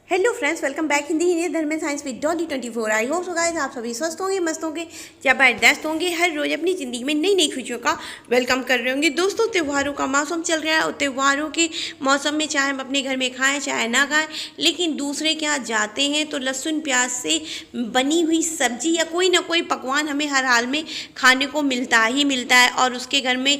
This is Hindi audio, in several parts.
Hello friends, welcome back Hindi Hindi धर्म में science with Dolly 24। I hope so guys आप सभी स्वस्थ होंगे, मस्त होंगे, जबरदस्त होंगे, हर रोज़ अपनी ज़िंदगी में नई नई खुशियों का वेलकम कर रहे होंगे। दोस्तों, त्योहारों का मौसम चल रहा है और त्योहारों के मौसम में चाहे हम अपने घर में खाएं चाहे ना खाएं, लेकिन दूसरे के यहाँ जाते हैं तो लहसुन प्याज से बनी हुई सब्जी या कोई ना कोई पकवान हमें हर हाल में खाने को मिलता ही मिलता है। और उसके घर में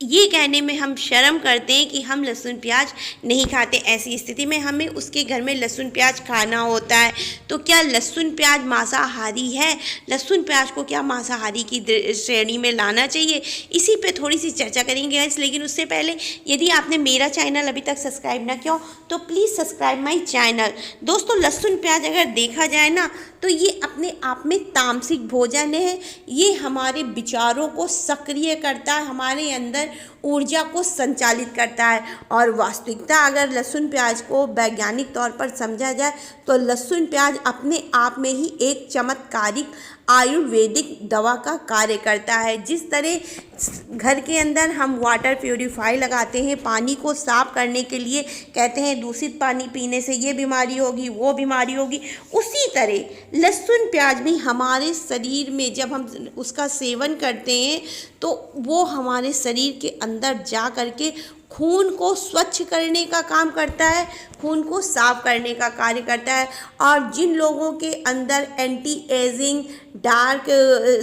ये कहने में हम शर्म करते हैं कि हम लहसुन प्याज नहीं खाते। ऐसी स्थिति में हमें उसके घर में लहसुन प्याज खाना होता है। तो क्या लहसुन प्याज मांसाहारी है? लहसुन प्याज को क्या मांसाहारी की श्रेणी में लाना चाहिए? इसी पे थोड़ी सी चर्चा करेंगे गाइस। लेकिन उससे पहले यदि आपने मेरा चैनल अभी तक सब्सक्राइब ना किया हो तो प्लीज़ सब्सक्राइब माई चैनल। दोस्तों, लहसुन प्याज अगर देखा जाए ना तो ये अपने आप में तामसिक भोजन है। ये हमारे विचारों को सक्रिय करता है, हमारे अंदर ऊर्जा को संचालित करता है। और वास्तविकता अगर लहसुन प्याज को वैज्ञानिक तौर पर समझा जाए तो लहसुन प्याज अपने आप में ही एक चमत्कारिक आयुर्वेदिक दवा का कार्य करता है। जिस तरह घर के अंदर हम वाटर प्योरीफाई लगाते हैं पानी को साफ करने के लिए, कहते हैं दूषित पानी पीने से ये बीमारी होगी वो बीमारी होगी, उसी तरह लहसुन प्याज भी हमारे शरीर में जब हम उसका सेवन करते हैं तो वो हमारे शरीर के अंदर जा करके खून को स्वच्छ करने का काम करता है, खून को साफ करने का कार्य करता है। और जिन लोगों के अंदर एंटी एजिंग, डार्क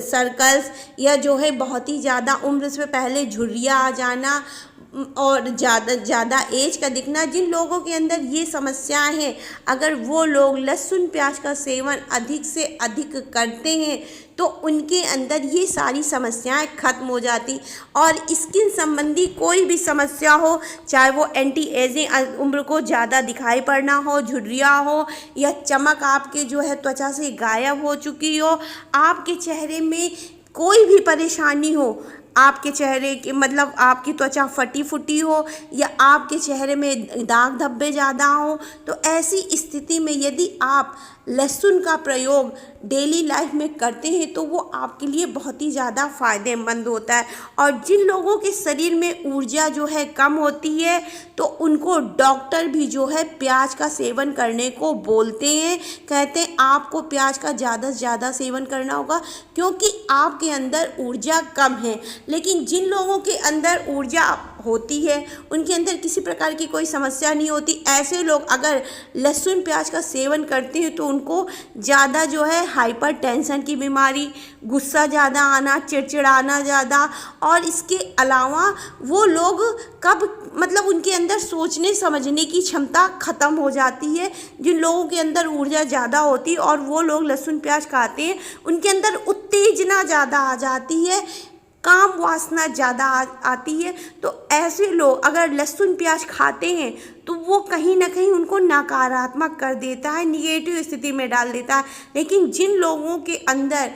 सर्कल्स या जो है बहुत ही ज़्यादा उम्र से पहले झुर्रियाँ आ जाना और ज़्यादा एज का दिखना, जिन लोगों के अंदर ये समस्याएं हैं, अगर वो लोग लहसुन प्याज का सेवन अधिक से अधिक करते हैं तो उनके अंदर ये सारी समस्याएं खत्म हो जाती। और स्किन संबंधी कोई भी समस्या हो, चाहे वो एंटी एजिंग, उम्र को ज़्यादा दिखाई पड़ना हो, झुर्रियाँ हो या चमक आपके जो है त्वचा से गायब हो चुकी हो, आपके चेहरे में कोई भी परेशानी हो, आपके चेहरे के मतलब आपकी त्वचा फटी फुटी हो या आपके चेहरे में दाग धब्बे ज़्यादा हो, तो ऐसी स्थिति में यदि आप लहसुन का प्रयोग डेली लाइफ में करते हैं तो वो आपके लिए बहुत ही ज़्यादा फ़ायदेमंद होता है। और जिन लोगों के शरीर में ऊर्जा जो है कम होती है तो उनको डॉक्टर भी जो है प्याज का सेवन करने को बोलते हैं, कहते हैं आपको प्याज का ज़्यादा से ज़्यादा सेवन करना होगा क्योंकि आपके अंदर ऊर्जा कम है। लेकिन जिन लोगों के अंदर ऊर्जा होती है, उनके अंदर किसी प्रकार की कोई समस्या नहीं होती, ऐसे लोग अगर लहसुन प्याज का सेवन करते हैं तो उनको ज़्यादा जो है हाइपर टेंशन की बीमारी, गुस्सा ज़्यादा आना, चिड़चिड़ाना ज़्यादा, और इसके अलावा वो लोग कब मतलब उनके अंदर सोचने समझने की क्षमता ख़त्म हो जाती है। जिन लोगों के अंदर ऊर्जा ज़्यादा होती है और वो लोग लहसुन प्याज खाते हैं, उनके अंदर उत्तेजना ज़्यादा आ जाती है, काम वासना ज़्यादा आती है। तो ऐसे लोग अगर लहसुन प्याज खाते हैं तो वो कहीं ना कहीं उनको नकारात्मक कर देता है, निगेटिव स्थिति में डाल देता है। लेकिन जिन लोगों के अंदर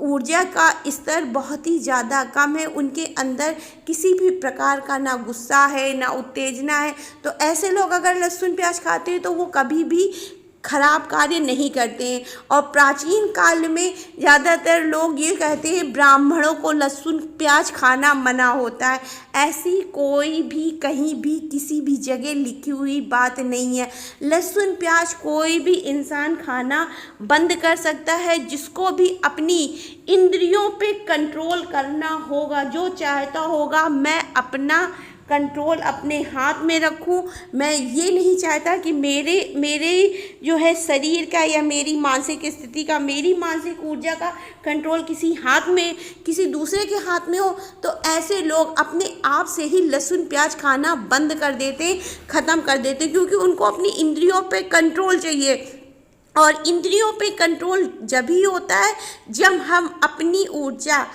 ऊर्जा का स्तर बहुत ही ज़्यादा कम है, उनके अंदर किसी भी प्रकार का ना गुस्सा है ना उत्तेजना है, तो ऐसे लोग अगर लहसुन प्याज खाते हैं तो वो कभी भी खराब कार्य नहीं करते हैं। और प्राचीन काल में ज़्यादातर लोग ये कहते हैं ब्राह्मणों को लहसुन प्याज खाना मना होता है। ऐसी कोई भी कहीं भी किसी भी जगह लिखी हुई बात नहीं है। लहसुन प्याज कोई भी इंसान खाना बंद कर सकता है जिसको भी अपनी इंद्रियों पे कंट्रोल करना होगा। जो चाहता होगा मैं अपना कंट्रोल अपने हाथ में रखूं, मैं ये नहीं चाहता कि मेरे जो है शरीर का या मेरी मानसिक स्थिति का, मेरी मानसिक ऊर्जा का कंट्रोल किसी हाथ में, किसी दूसरे के हाथ में हो, तो ऐसे लोग अपने आप से ही लहसुन प्याज खाना बंद कर देते, ख़त्म कर देते, क्योंकि उनको अपनी इंद्रियों पे कंट्रोल चाहिए। और इंद्रियों पे कंट्रोल जब ही होता है जब हम अपनी ऊर्जा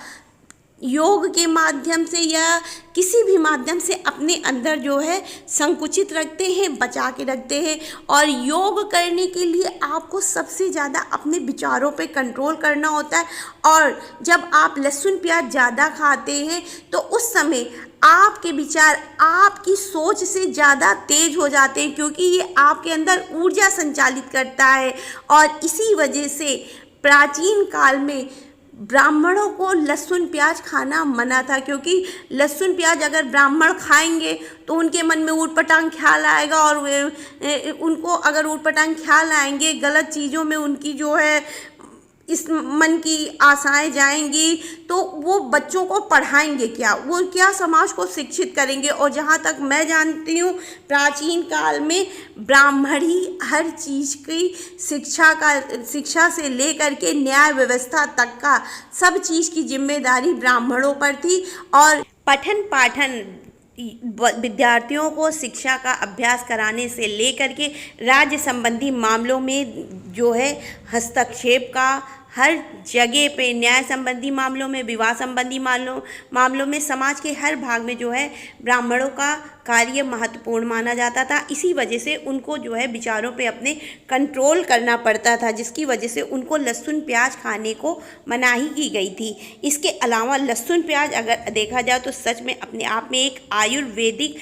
योग के माध्यम से या किसी भी माध्यम से अपने अंदर जो है संकुचित रखते हैं, बचा के रखते हैं। और योग करने के लिए आपको सबसे ज़्यादा अपने विचारों पे कंट्रोल करना होता है। और जब आप लहसुन प्याज ज़्यादा खाते हैं तो उस समय आपके विचार आपकी सोच से ज़्यादा तेज हो जाते हैं, क्योंकि ये आपके अंदर ऊर्जा संचालित करता है। और इसी वजह से प्राचीन काल में ब्राह्मणों को लहसुन प्याज खाना मना था, क्योंकि लहसुन प्याज अगर ब्राह्मण खाएंगे तो उनके मन में ऊटपटांग ख्याल आएगा, और उनको अगर ऊटपटांग ख्याल आएंगे, गलत चीज़ों में उनकी जो है इस मन की आशाएं जाएंगी, तो वो बच्चों को पढ़ाएंगे क्या, वो क्या समाज को शिक्षित करेंगे। और जहाँ तक मैं जानती हूँ, प्राचीन काल में ब्राह्मण ही हर चीज़ की शिक्षा से लेकर के न्याय व्यवस्था तक का सब चीज़ की जिम्मेदारी ब्राह्मणों पर थी। और पठन पाठन विद्यार्थियों को शिक्षा का अभ्यास कराने से लेकर के राज्य संबंधी मामलों में जो है हस्तक्षेप का, हर जगह पे न्याय संबंधी मामलों में, विवाह संबंधी मामलों में, समाज के हर भाग में जो है ब्राह्मणों का कार्य महत्वपूर्ण माना जाता था। इसी वजह से उनको जो है विचारों पे अपने कंट्रोल करना पड़ता था, जिसकी वजह से उनको लहसुन प्याज खाने को मनाही की गई थी। इसके अलावा लहसुन प्याज अगर देखा जाए तो सच में अपने आप में एक आयुर्वेदिक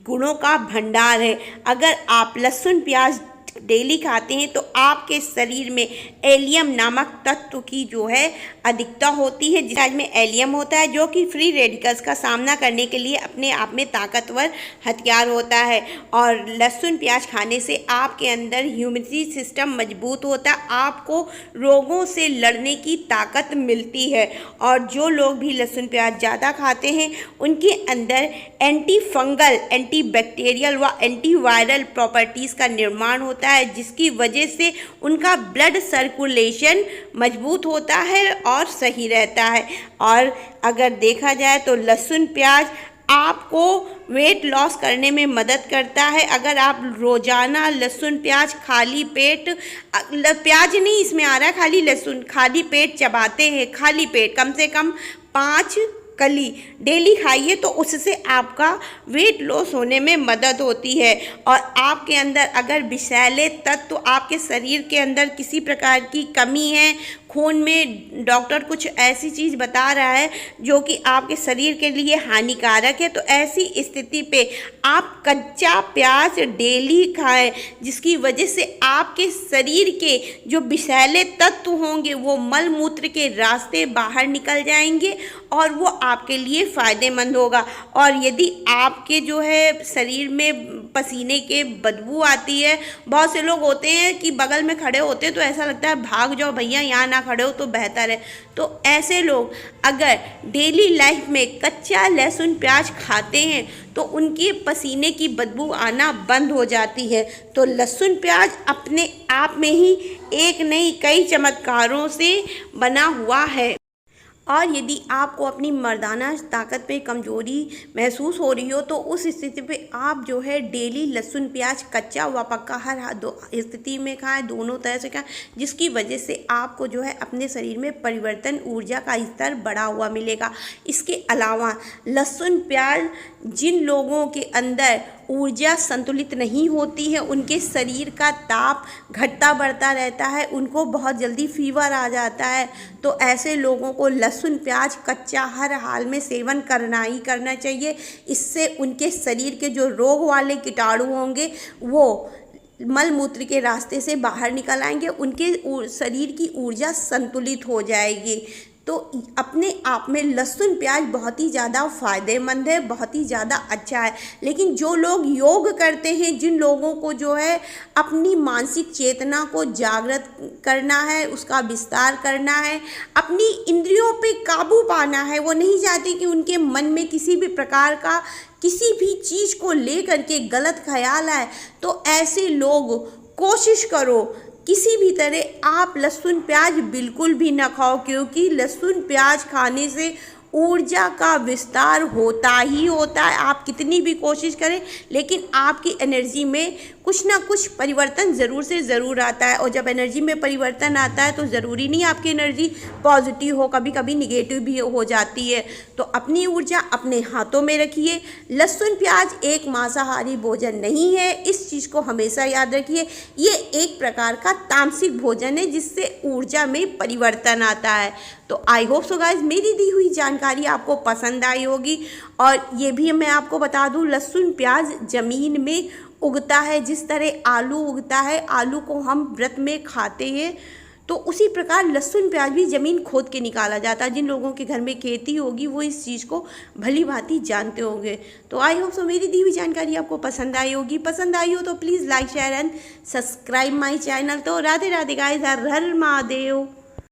गुणों का भंडार है। अगर आप लहसुन प्याज डेली खाते हैं तो आपके शरीर में एलियम नामक तत्व की जो है अधिकता होती है, जिसमें एलियम होता है जो कि फ्री रेडिकल्स का सामना करने के लिए अपने आप में ताकतवर हथियार होता है। और लहसुन प्याज खाने से आपके अंदर इम्यूनिटी सिस्टम मजबूत होता है, आपको रोगों से लड़ने की ताकत मिलती है। और जो लोग भी लहसुन प्याज ज़्यादा खाते हैं उनके अंदर एंटी फंगल, एंटी बैक्टीरियल व एंटीवायरल प्रॉपर्टीज़ का निर्माण होता है, जिसकी वजह से उनका ब्लड सर्कुलेशन मजबूत होता है और सही रहता है। और अगर देखा जाए तो लहसुन प्याज आपको वेट लॉस करने में मदद करता है। अगर आप रोज़ाना लहसुन प्याज खाली पेट, प्याज नहीं इसमें आ रहा है, खाली लहसुन खाली पेट चबाते हैं, खाली पेट कम से कम 5 कली डेली खाइए, तो उससे आपका वेट लॉस होने में मदद होती है। और आपके अंदर अगर विषैले तत्व, आपके शरीर के अंदर किसी प्रकार की कमी है, खून में डॉक्टर कुछ ऐसी चीज़ बता रहा है जो कि आपके शरीर के लिए हानिकारक है, तो ऐसी स्थिति पे आप कच्चा प्याज डेली खाएं, जिसकी वजह से आपके शरीर के जो विषैले तत्व होंगे वो मल मूत्र के रास्ते बाहर निकल जाएंगे और वो आपके लिए फ़ायदेमंद होगा। और यदि आपके जो है शरीर में पसीने के बदबू आती है, बहुत से लोग होते हैं कि बगल में खड़े होते हैं तो ऐसा लगता है भाग जाओ भैया, यहाँ ना खड़े हो तो बेहतर है, तो ऐसे लोग अगर डेली लाइफ में कच्चा लहसुन प्याज खाते हैं तो उनके पसीने की बदबू आना बंद हो जाती है। तो लहसुन प्याज अपने आप में ही एक नहीं कई चमत्कारों से बना हुआ है। और यदि आपको अपनी मर्दाना ताकत में कमज़ोरी महसूस हो रही हो तो उस स्थिति पे आप जो है डेली लहसुन प्याज कच्चा व पक्का हर स्थिति में खाएं, दोनों तरह से खाएं, जिसकी वजह से आपको जो है अपने शरीर में परिवर्तन, ऊर्जा का स्तर बढ़ा हुआ मिलेगा। इसके अलावा लहसुन प्याज जिन लोगों के अंदर ऊर्जा संतुलित नहीं होती है, उनके शरीर का ताप घटता बढ़ता रहता है, उनको बहुत जल्दी फीवर आ जाता है, तो ऐसे लोगों को लहसुन प्याज कच्चा हर हाल में सेवन करना ही करना चाहिए। इससे उनके शरीर के जो रोग वाले कीटाणु होंगे वो मल मूत्र के रास्ते से बाहर निकल आएंगे, उनके शरीर की ऊर्जा संतुलित हो जाएगी। तो अपने आप में लहसुन प्याज बहुत ही ज़्यादा फ़ायदेमंद है, बहुत ही ज़्यादा अच्छा है। लेकिन जो लोग योग करते हैं, जिन लोगों को जो है अपनी मानसिक चेतना को जागृत करना है, उसका विस्तार करना है, अपनी इंद्रियों पे काबू पाना है, वो नहीं चाहते कि उनके मन में किसी भी प्रकार का किसी भी चीज़ को लेकर के गलत ख्याल आए, तो ऐसे लोग कोशिश करो किसी भी तरह आप लहसुन प्याज बिल्कुल भी ना खाओ, क्योंकि लहसुन प्याज खाने से ऊर्जा का विस्तार होता ही होता है। आप कितनी भी कोशिश करें लेकिन आपकी एनर्जी में कुछ ना कुछ परिवर्तन ज़रूर से ज़रूर आता है। और जब एनर्जी में परिवर्तन आता है तो ज़रूरी नहीं आपकी एनर्जी पॉजिटिव हो, कभी कभी निगेटिव भी हो जाती है। तो अपनी ऊर्जा अपने हाथों में रखिए। लहसुन प्याज एक मांसाहारी भोजन नहीं है, इस चीज़ को हमेशा याद रखिए। ये एक प्रकार का तामसिक भोजन है जिससे ऊर्जा में परिवर्तन आता है। तो आई होप सो गाइस मेरी दी हुई जानकारी आपको पसंद आई होगी। और ये भी मैं आपको बता दूं, लहसुन प्याज ज़मीन में उगता है, जिस तरह आलू उगता है, आलू को हम व्रत में खाते हैं तो उसी प्रकार लहसुन प्याज भी ज़मीन खोद के निकाला जाता है। जिन लोगों के घर में खेती होगी वो इस चीज़ को भली भांति जानते होंगे। तो आई होप सो मेरी दी हुई जानकारी आपको पसंद आई होगी। पसंद आई हो तो please like share and subscribe my channel. तो राधे राधे गाइस, हर हर महादेव।